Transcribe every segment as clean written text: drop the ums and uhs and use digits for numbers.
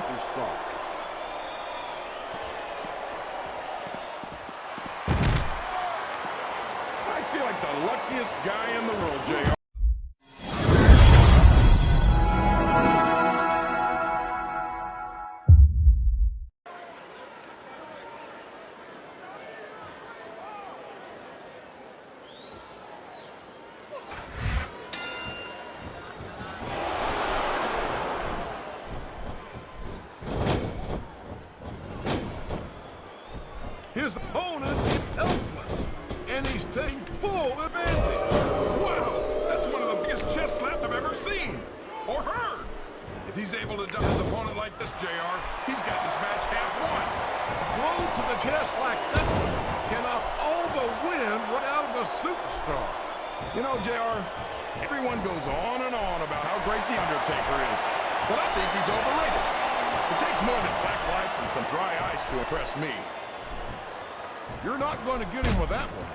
superstar. I feel like the luckiest guy in the world, JR. His opponent is helpless, and he's taking full advantage. Wow, that's one of the biggest chest slaps I've ever seen or heard. If he's able to dump his opponent like this, JR, he's got this match half won. A blow to the chest like that can knock all the wind right out of a superstar. You know, JR, everyone goes on and on about how great the Undertaker is, but I think he's overrated. It takes more than black lights and some dry ice to impress me. You're not going to get him with that one.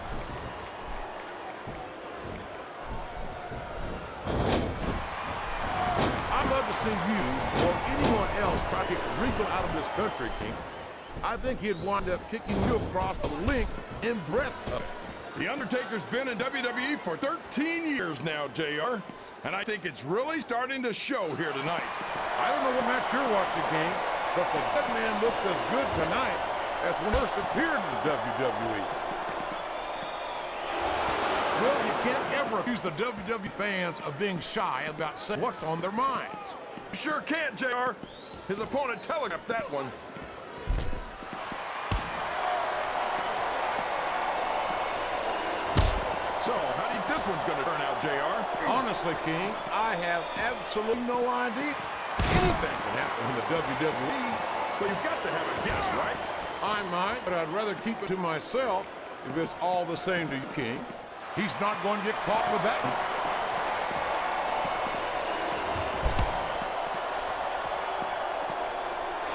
I'd love to see you or anyone else try to get Regal out of this country, King. I think he'd wind up kicking you across the length and breadth of it. The Undertaker's been in WWE for 13 years now, JR, and I think it's really starting to show here tonight. I don't know what match you're watching, King, but the dead man looks as good tonight as when he first appeared in the WWE. Well, you can't ever accuse the WWE fans of being shy about saying what's on their minds. You sure can't, JR. His opponent telegraphed that one. So, how do you think this one's going to turn out, JR? Honestly, King, I have absolutely no idea. Anything can happen in the WWE. But you've got to have a guess, right? I might, but I'd rather keep it to myself if it's all the same to you, King. He's not going to get caught with that one.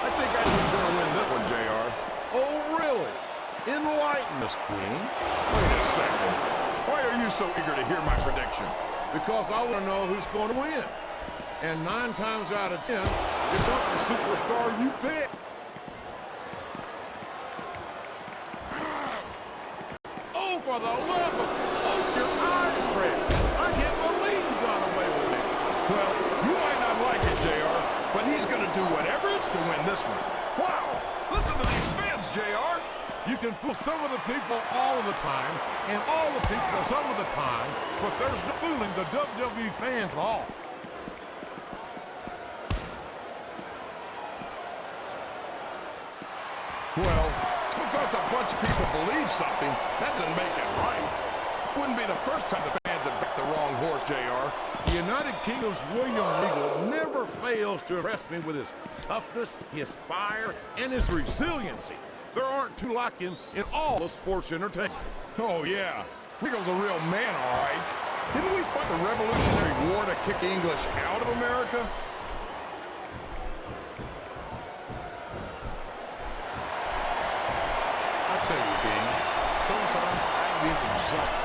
I think I know who's going to win this one, JR. Oh, really? Enlighten us, King. Wait a second. Why are you so eager to hear my prediction? Because I want to know who's going to win. And 9 times out of 10, it's up to the superstar you pick. Oh, for the love of... Oh, your eyes, Fred. I can't believe you got away with it. Well, you might not like it, JR, but he's going to do whatever it's to win this one. Wow! Listen to these fans, JR! You can fool some of the people all of the time, and all the people some of the time, but there's no fooling the WWE fans at all. Well, because a bunch of people believe something, that doesn't make it right. Wouldn't be the first time the fans have backed the wrong horse, JR. The United Kingdom's William Regal never fails to impress me with his toughness, his fire, and his resiliency. There aren't two like him in all of sports entertainment. Oh, yeah. Regal's a real man, all right. Didn't we fight the Revolutionary War to kick the English out of America? I tell you, King, sometimes I get exhausted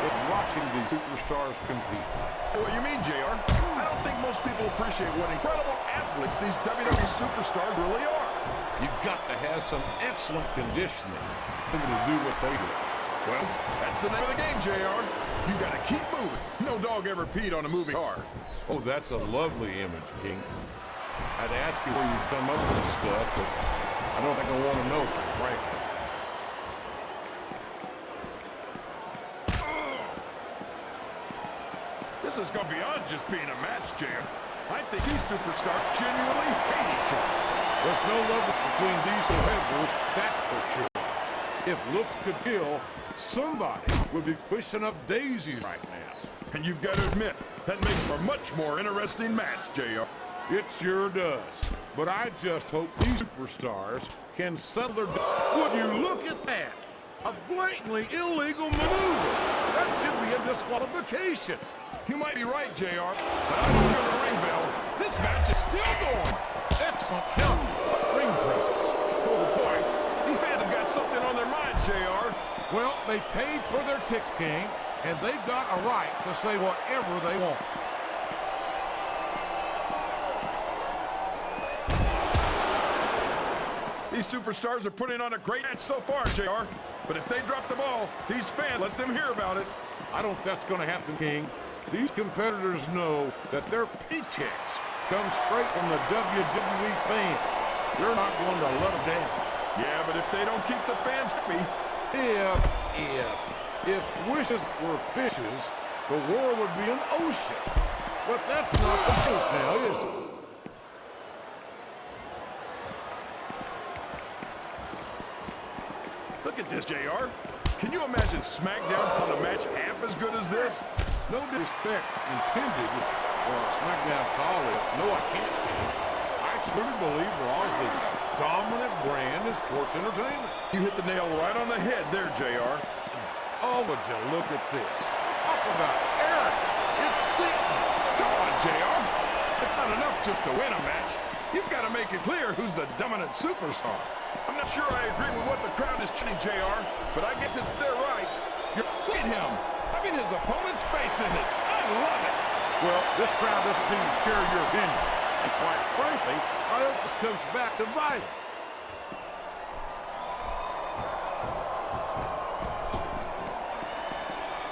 with watching these superstars compete. What you mean, JR? I don't think most people appreciate what incredible athletes these WWE superstars really are. You've got to have some excellent conditioning to do what they do. Well, that's the name of the game, JR. You got to keep moving. No dog ever peed on a moving car. Oh, that's a lovely image, King. I'd ask you where you come up with this stuff, but I don't think I want to know, frankly. This is going beyond just being a match, JR. I think these superstars genuinely hate each other. There's no love between these two heavyweights, that's for sure. If looks could kill, somebody would be pushing up daisies right now. And you've got to admit, that makes for a much more interesting match, JR. It sure does. But I just hope these superstars can settle their... Would you look at that? A blatantly illegal maneuver. That should be a disqualification. You might be right, JR, but I don't hear the ring bell. This match is still going. Excellent count. Ring presence. Oh, boy. These fans have got something on their minds, JR. Well, they paid for their tickets, King, and they've got a right to say whatever they want. These superstars are putting on a great match so far, JR. But if they drop the ball, these fans, let them hear about it. I don't think that's going to happen, King. These competitors know that their paychecks come straight from the WWE fans. They're not going to let them down. Yeah, but if they don't keep the fans happy... If wishes were fishes, the world would be an ocean. But that's not the case now, is it? Look at this, JR. Can you imagine SmackDown on a match half as good as this? No disrespect intended for SmackDown colleague. No, I can't, King. I truly believe Raw's the dominant brand in sports entertainment. You hit the nail right on the head there, JR. Oh, would you look at this? Talk about Eric. It's sickening. Come on, JR. It's not enough just to win a match. You've got to make it clear who's the dominant superstar. I'm not sure I agree with what the crowd is chanting, JR, but I guess it's their right. Look at him. I mean, his opponent's face in it. I love it. Well, this crowd doesn't seem to share your opinion. And quite frankly, I hope this comes back to bite it.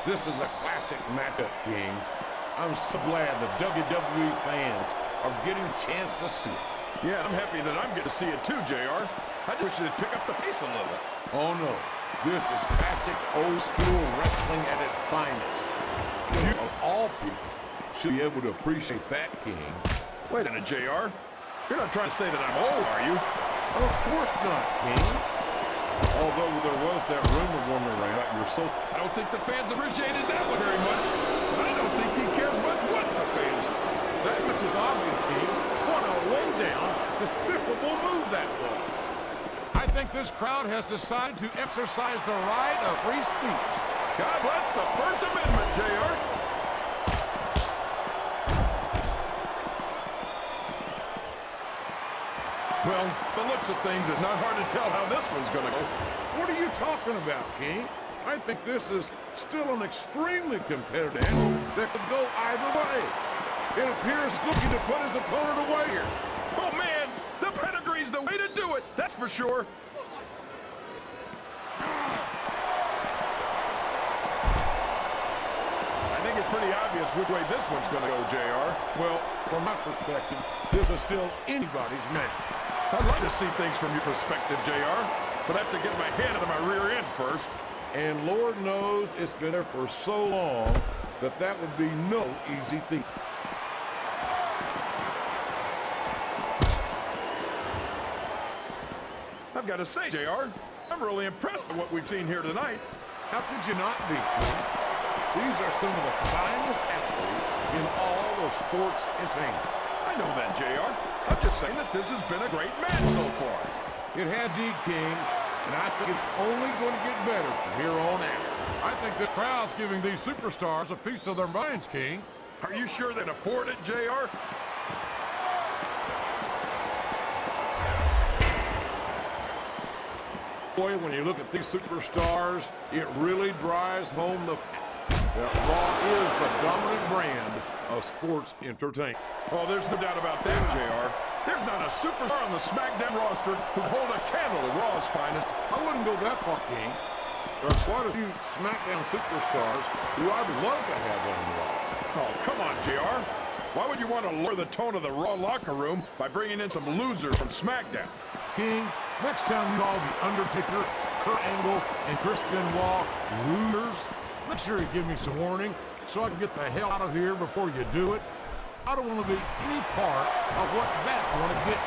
This is a classic matchup, King. I'm so glad the WWE fans are getting a chance to see it. Yeah, I'm happy that I'm getting to see it too, JR. I just wish they'd pick up the pace a little. Oh, no. This is classic old-school wrestling at its finest. You, of all people, should be able to appreciate that, King. Wait a minute, JR. You're not trying to say that I'm old, are you? Of course not, King. Although there was that rumor going around that you're so... I don't think the fans appreciated that one very much. But I don't think he cares much what the fans... That much is obvious, King. What a low-down, despicable move that was. I think this crowd has decided to exercise the right of free speech. God bless the First Amendment, JR. Well, the looks of things, it's not hard to tell how this one's going to go. What are you talking about, King? I think this is still an extremely competitive match that could go either way. It appears he's looking to put his opponent away here. Oh, man, the pedigree's the way to do it, that's for sure. I think it's pretty obvious which way this one's going to go, JR. Well, from my perspective, this is still anybody's match. I'd like to see things from your perspective, JR, but I have to get my head out of my rear end first. And Lord knows it's been there for so long that that would be no easy feat. I've got to say, JR, I'm really impressed with what we've seen here tonight. How could you not be, King? These are some of the finest athletes in all of sports entertainment. I know that, JR. I'm just saying that this has been a great match so far. It had indeed, King, and I think it's only going to get better from here on out. I think the crowd's giving these superstars a piece of their minds, King. Are you sure they can afford it, JR? Boy, when you look at these superstars, it really drives home the that Raw is the dominant brand of sports entertainment. Oh, there's no doubt about that, JR. There's not a superstar on the SmackDown roster who'd hold a candle to Raw's finest. I wouldn't go that far, King. There are quite a few SmackDown superstars who I'd love to have on Raw. Oh, come on, JR. Why would you want to lower the tone of the Raw locker room by bringing in some losers from SmackDown? King, next time you call the Undertaker, Kurt Angle, and Chris Benoit losers, make sure you give me some warning so I can get the hell out of here before you do it. I don't want to be any part of what that's going to get.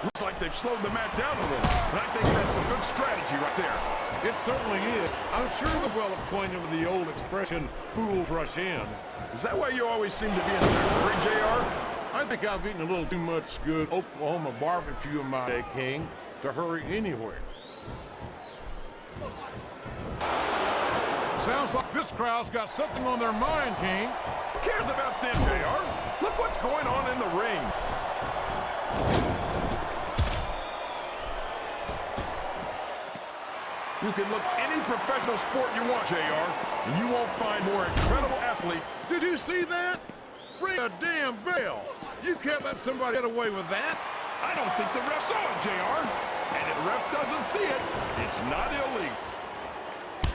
Looks like they've slowed the match down a little, and I think that's some good strategy right there. It certainly is. I'm sure they're well acquainted with the old expression, fools rush in. Is that why you always seem to be in such a hurry, JR? I think I've eaten a little too much good Oklahoma barbecue in my day, King, to hurry anywhere. Sounds like this crowd's got something on their mind, King. Who cares about them, JR? Look what's going on in the ring. You can look any professional sport you want, JR, and you won't find more incredible athlete. Did you see that? Ring a damn bell. You can't let somebody get away with that. I don't think the ref saw it, JR. And if the ref doesn't see it, it's not illegal.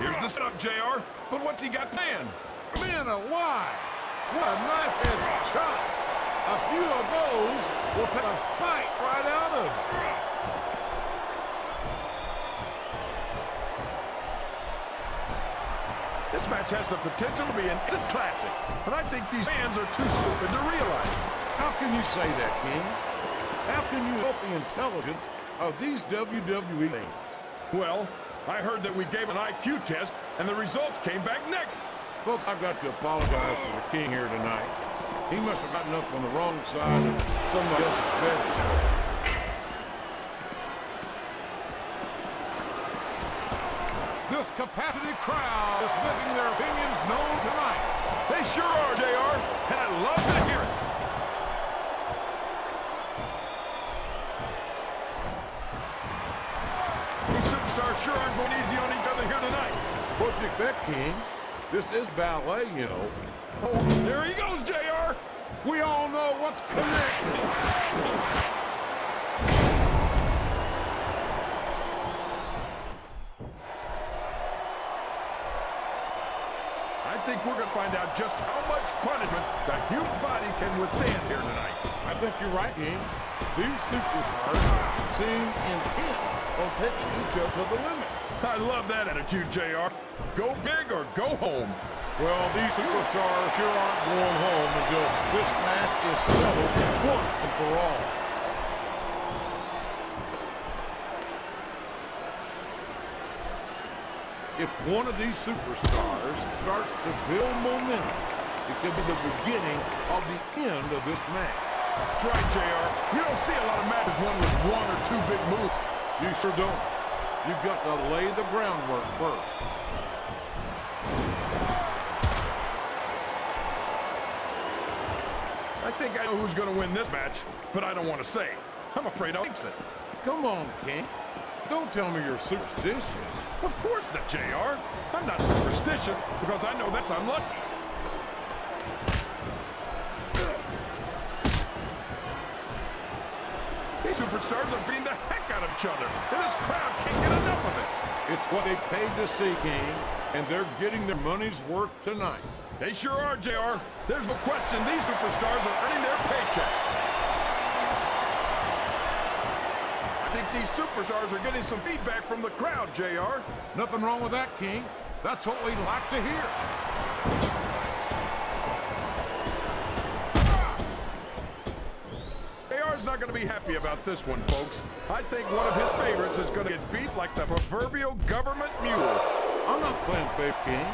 Here's the setup, JR. But what's he got planned? Man alive! What a knife-edge shot! A few of those will take a fight right out of it. This match has the potential to be an instant classic, but I think these fans are too stupid to realize it. How can you say that, King? How can you help the intelligence of these WWE fans? Well, I heard that we gave an IQ test, and the results came back negative. Folks, I've got to apologize for the King here tonight. He must have gotten up on the wrong side of somebody else's bed. This capacity crowd is making their opinions known tonight. They sure are, JR, and I love to hear it. These superstars sure aren't going easy on each other here tonight. What do you expect, King? This is ballet, you know. Oh, there he goes, JR. We all know what's connected. I think we're going to find out just how much punishment the human body can withstand here tonight. I think you're right, King. These superstars seem intent on taking each other to the limit. I love that attitude, JR. Go big or go home. Well, these superstars sure aren't going home until this match is settled once and for all. If one of these superstars starts to build momentum, it could be the beginning of the end of this match. That's right, JR. You don't see a lot of matches won with one or two big moves. You sure don't. You've got to lay the groundwork first. I think I know who's going to win this match, but I don't want to say. I'm afraid I'll fix it. Come on, King. Don't tell me you're superstitious. Of course not, JR. I'm not superstitious because I know that's unlucky. These superstars are beating the heck out of each other, and this crowd can't get enough of it. It's what they paid to see, King, and they're getting their money's worth tonight. They sure are, JR. There's no question these superstars are earning their paychecks. I think these superstars are getting some feedback from the crowd, JR. Nothing wrong with that, King. That's what we like to hear. JR's not going to be happy about this one, folks. I think one of his favorites is going to get beat like the proverbial government mule. I'm not playing faith, King.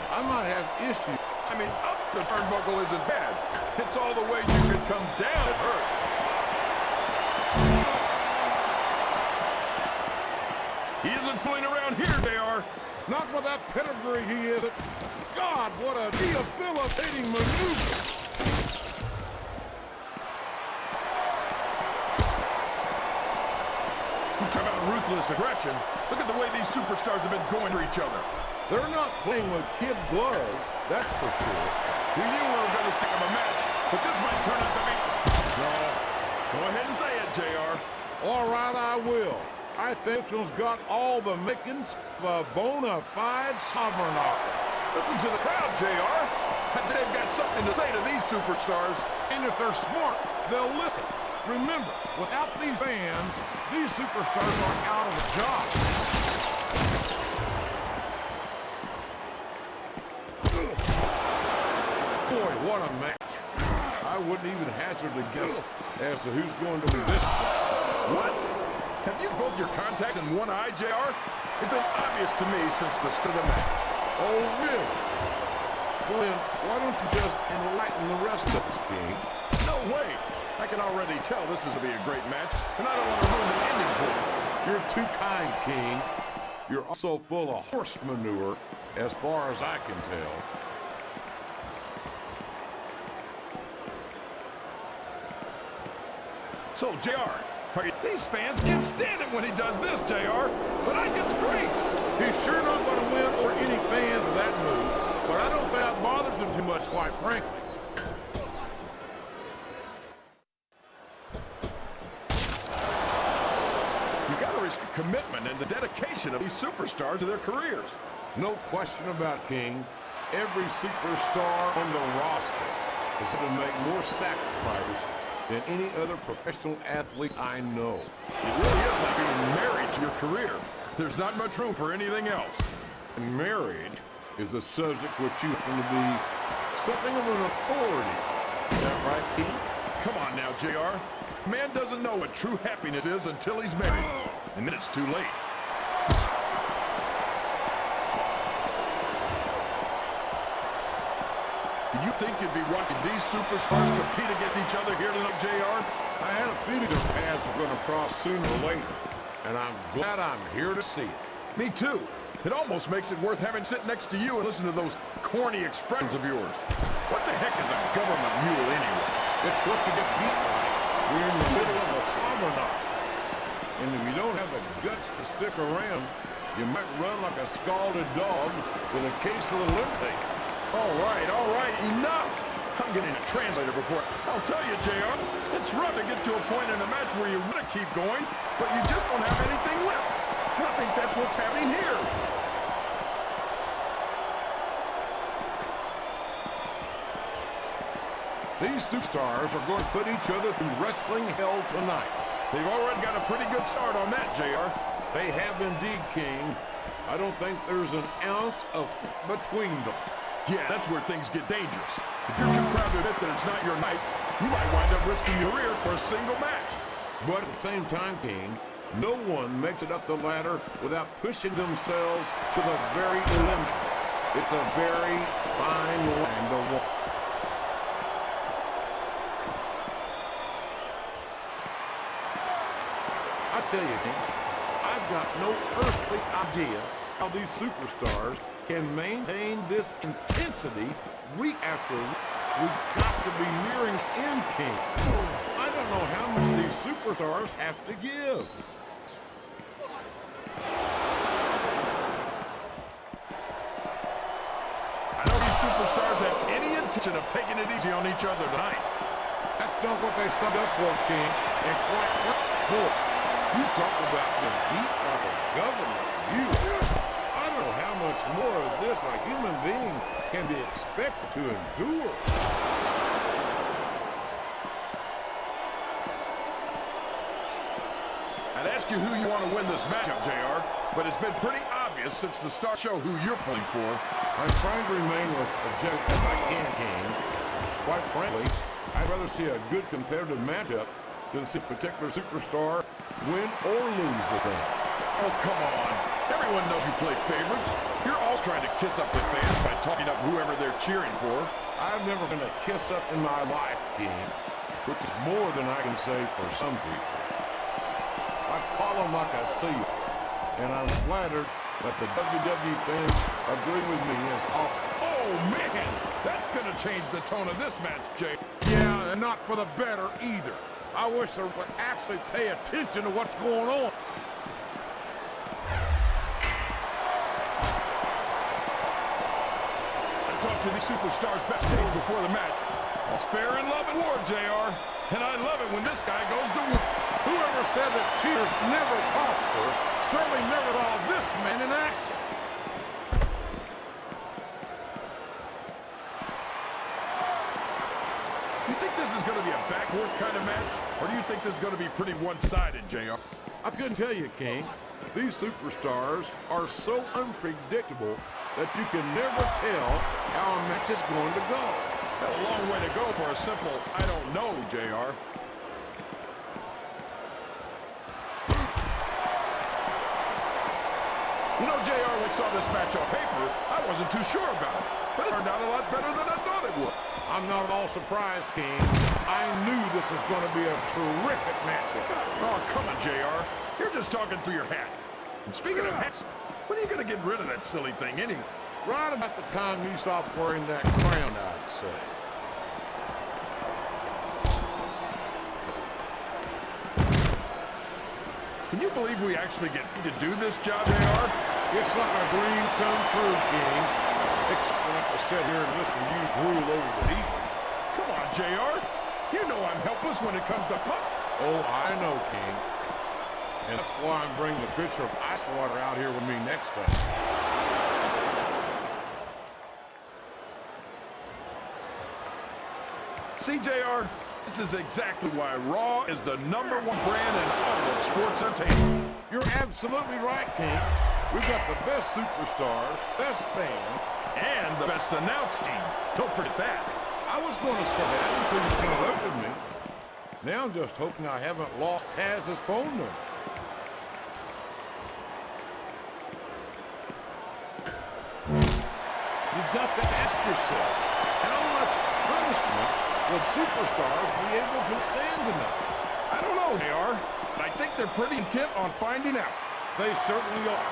I might have issues. I mean, up the turnbuckle isn't bad. It's all the ways you can come down that hurt. He isn't fooling around here, JR. Not with that pedigree he isn't. God, what a debilitating maneuver. You talk about ruthless aggression. Look at the way these superstars have been going to each other. They're not playing with kid gloves, that's for sure. We knew we were going to see a match, but this might turn out to be... No. Go ahead and say it, JR. All right, I will. I think this one's got all the makings of a bona fide sovereign offer. Listen to the crowd, JR. They've got something to say to these superstars. And if they're smart, they'll listen. Remember, without these fans, these superstars are out of a job. Boy, what a match. I wouldn't even hazard a guess as to who's going to be this. What? Have you both your contacts in one eye, JR? It's been obvious to me since the start of the match. Oh, really? Well, then, why don't you just enlighten the rest of us, King? No way. I can already tell this is going to be a great match, and I don't want to ruin the ending for you. You're too kind, King. You're also full of horse manure, as far as I can tell. So, JR, these fans can't stand it when he does this, JR, but I think it's great. He's sure not going to win or any fans with that move, but I don't think that bothers him too much, quite frankly. commitment and the dedication of these superstars to their careers. No question about King. Every superstar on the roster has had to make more sacrifices than any other professional athlete I know. It really is like being married to your career. There's not much room for anything else. Marriage is a subject which you happen to be something of an authority. Is that right, King? Come on now, JR. Man doesn't know what true happiness is until he's married. And then it's too late. Did you think you'd be watching these superstars compete against each other here tonight, JR? I had a feeling their paths were going to cross sooner or later, and I'm glad I'm here to see it. Me too. It almost makes it worth having to sit next to you and listen to those corny expressions of yours. What the heck is a government mule anyway? It's what you get beat by. We're in the middle of a summer night. And if you don't have the guts to stick around, you might run like a scalded dog with a case of the Undertaker. All right, enough! I'm getting a translator before. I'll tell you, JR, it's rough to get to a point in a match where you want to keep going, but you just don't have anything left. I think that's what's happening here. These superstars are going to put each other through wrestling hell tonight. They've already got a pretty good start on that, JR. They have indeed, King. I don't think there's an ounce of between them. Yeah, that's where things get dangerous. If you're too proud to admit that it's not your night, you might wind up risking your career for a single match. But at the same time, King, no one makes it up the ladder without pushing themselves to the very limit. It's a very fine line to walk. I tell you, King, I've got no earthly idea how these superstars can maintain this intensity week after week. We've got to be nearing end, King. I don't know how much these superstars have to give. I know these superstars have any intention of taking it easy on each other tonight. That's not what they signed up for, King. And quite boy, you talk about the beat like a government. I don't know how much more of this a human being can be expected to endure. I'd ask you who you want to win this matchup, JR, but it's been pretty obvious since the start show who you're pulling for. I'm trying to remain as objective as I can, King. Quite frankly, I'd rather see a good competitive matchup than see a particular superstar win or lose the thing. Oh, come on. Everyone knows you play favorites. You're all trying to kiss up the fans by talking up whoever they're cheering for. I've never been a kiss up in my life, King, which is more than I can say for some people. I call them like I see them, and I'm flattered that the WWE fans agree with me as often. Oh, man! That's going to change the tone of this match, Jay. Yeah, and not for the better either. I wish they would actually pay attention to what's going on. Talk to these superstars backstage before the match. It's fair in love and war, JR. And I love it when this guy goes to war. Whoever said that cheaters never prosper certainly never saw this man in action. You think this is going to be a backwork kind of match? Or do you think this is going to be pretty one-sided, JR? I couldn't tell you, King. These superstars are so unpredictable that you can never tell how a match is going to go. Got a long way to go for a simple, I don't know, JR. You know, JR, when I saw this match on paper, I wasn't too sure about it. But it turned out a lot better than I thought it would. I'm not at all surprised, King. I knew this was going to be a terrific matchup. Oh, come on, JR. You're just talking through your hat. And speaking of hats, when are you going to get rid of that silly thing anyway? Right about the time you stopped wearing that crown, I'd say. Can you believe we actually get to do this job, JR? It's like a dream come true, King. Except when I have to sit here and listen to you drool over the Eagles. Come on, JR. You know I'm helpless when it comes to puck. Oh, I know, King. And that's why I'm bringing the pitcher of ice water out here with me next time. See, JR, this is exactly why Raw is the #1 brand in all of sports entertainment. You're absolutely right, King. We've got the best superstars, best band, and the best announced team. Don't forget that. I was going to say that until you interrupted me. Now I'm just hoping I haven't lost Taz's phone number. You've got to ask yourself, how much punishment will superstars be able to stand tonight? I don't know, JR, but I think they're pretty intent on finding out. They certainly are.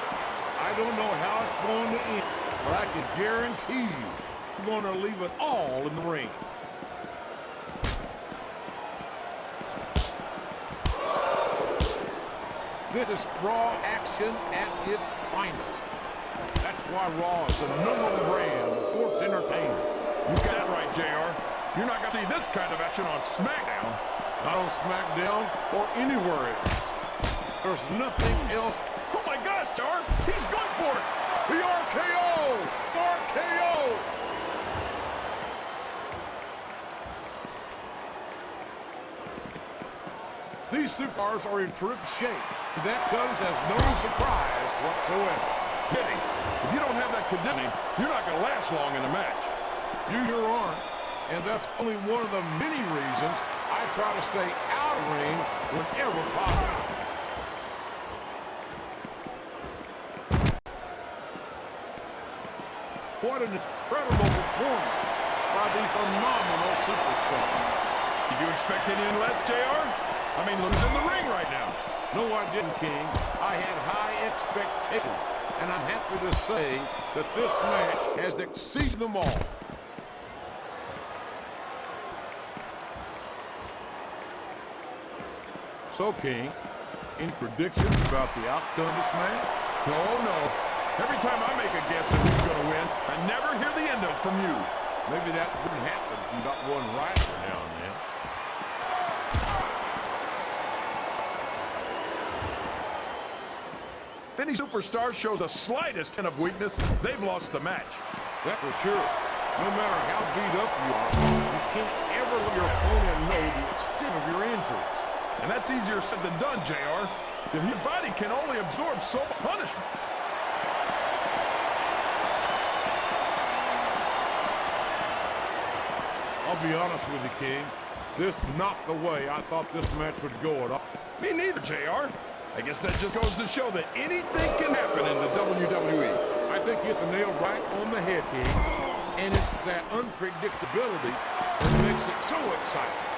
I don't know how it's going to end, but I can guarantee you we're going to leave it all in the ring. This is Raw action at its finest. That's why Raw is the #1 brand of sports entertainment. You got that right, JR. You're not going to see this kind of action on SmackDown. Not on SmackDown or anywhere else. There's nothing else. Oh my gosh, JR, he's going for it. The RKO! RKO! These superstars are in terrific shape. That comes as no surprise whatsoever. Hitting. If you don't have that conditioning, you're not going to last long in a match. You sure aren't. And that's only one of the many reasons I try to stay out of the ring whenever possible. What an incredible performance by these phenomenal superstars. Did you expect anything less, JR? I mean, Lou's in the ring right now. No, I didn't, King. I had high expectations, and I'm happy to say that this match has exceeded them all. So, King, any predictions about the outcome of this match? No. Every time I make a guess at who's going to win, I never hear the end of it from you. Maybe that wouldn't happen if you got one right for now and then. If any superstar shows the slightest hint of weakness, they've lost the match. That's for sure. No matter how beat up you are, you can't ever let your opponent know the extent of your injuries. And that's easier said than done, JR. If your body can only absorb so much punishment. I'll be honest with you, King. This is not the way I thought this match would go at all. Me neither, JR. I guess that just goes to show that anything can happen in the WWE. I think you hit the nail right on the head, King. And it's that unpredictability that makes it so exciting.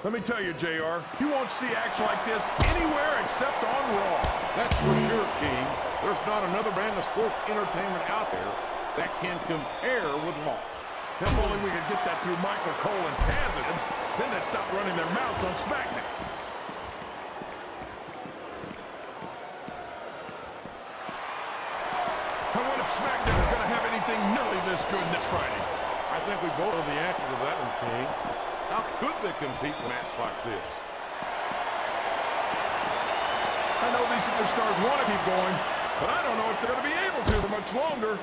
Let me tell you, JR, you won't see action like this anywhere except on Raw. That's for sure, King. There's not another brand of sports entertainment out there that can compare with Raw. If only we could get that through Michael Cole and Taz's, then they'd stop running their mouths on SmackDown. I wonder if SmackDown's going to have anything nearly this good next Friday. I think we both know the answer to that one, King. How could they compete in a match like this? I know these superstars want to keep going, but I don't know if they're going to be able to for much longer.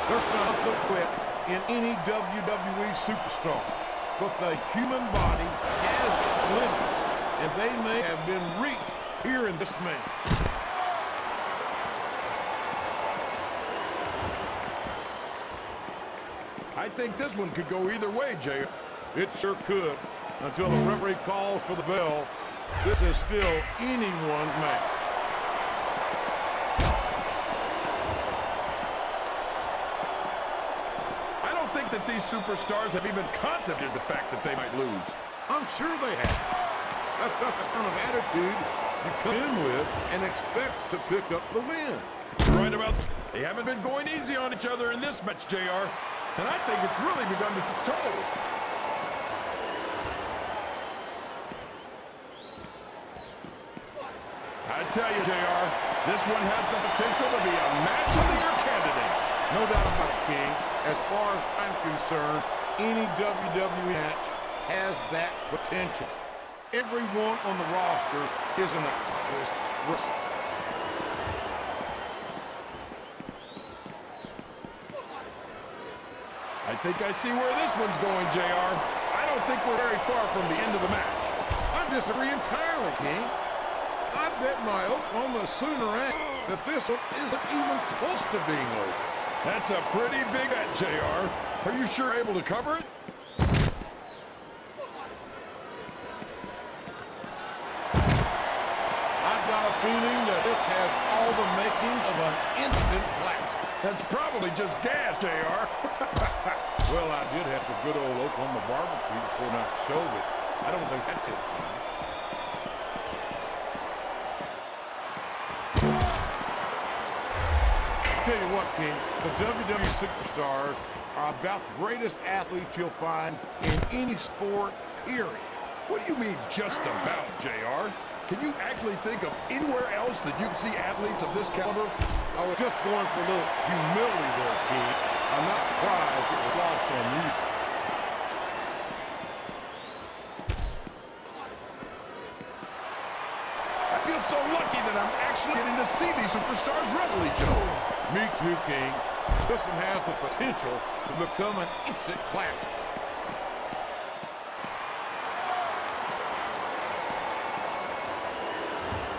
There's not so quit in any WWE superstar, but the human body has its limits, and they may have been reached here in this match. I think this one could go either way, Jay. It sure could, until the referee calls for the bell. This is still anyone's match. I don't think that these superstars have even contemplated the fact that they might lose. I'm sure they have. That's not the kind of attitude you come in with and expect to pick up the win. Right about. They haven't been going easy on each other in this match, JR. And I think it's really begun to take its toll. I tell you, JR, this one has the potential to be a match of the year candidate. No doubt about it, King. As far as I'm concerned, any WWE match has that potential. Everyone on the roster is an accomplished wrestler. I think I see where this one's going, JR. I don't think we're very far from the end of the match. I disagree entirely, King. I bet my Oklahoma Sooner that this one isn't even close to being over. That's a pretty big bet, JR. Are you sure able to cover it? I've got a feeling that this has all the makings of an instant classic. That's probably just gas, JR. Well, I did have some good old Oklahoma barbecue before night show, but I don't think that's it, King. Tell you what, King, the WWE Superstars are about the greatest athletes you'll find in any sport, period. What do you mean, just about, JR? Can you actually think of anywhere else that you can see athletes of this caliber? I was just going for a little humility there, King. I'm not surprised it was lost on you. I feel so lucky that I'm actually getting to see these superstars wrestle each other. Me too, King. This one has the potential to become an instant classic.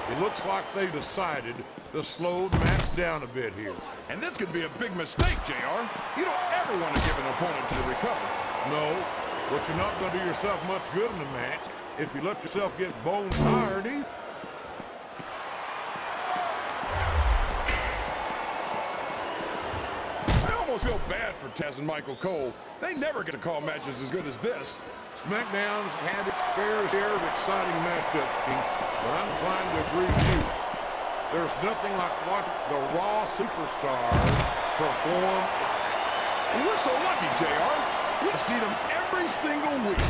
It looks like they decided to slow the match down a bit here. And this could be a big mistake, JR. You don't ever want to give an opponent to the recover. No, but you're not going to do yourself much good in the match if you let yourself get bone tired either. I almost feel bad for Taz and Michael Cole. They never get to call matches as good as this. SmackDown's had its fair share of exciting matchups, King, but I'm inclined to agree with you. There's nothing like watching the Raw Superstars perform. And we're so lucky, JR. We see them every single week.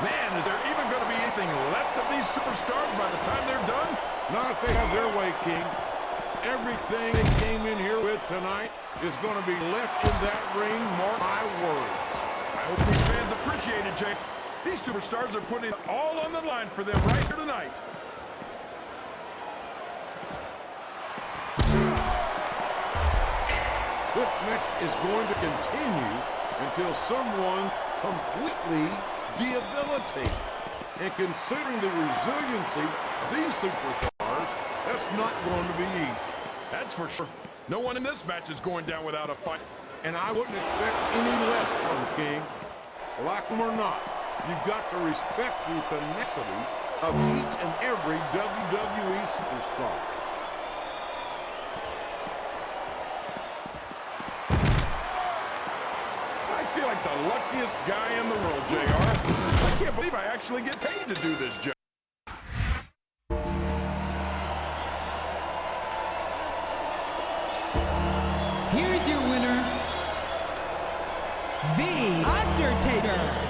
Man, is there even going to be anything left of these superstars by the time they're done? Not if they have their way, King. Everything they came in here with tonight is going to be left in that ring, mark my words. I hope these fans appreciate it, Jake. These superstars are putting it all on the line for them right here tonight. This match is going to continue until someone completely debilitates. And considering the resiliency of these superstars, that's not going to be easy. That's for sure. No one in this match is going down without a fight. And I wouldn't expect any less from King. Like them or not, you've got to respect the tenacity of each and every WWE superstar. I feel like the luckiest guy in the world, JR. I can't believe I actually get paid to do this job. Here's your winner, The Undertaker.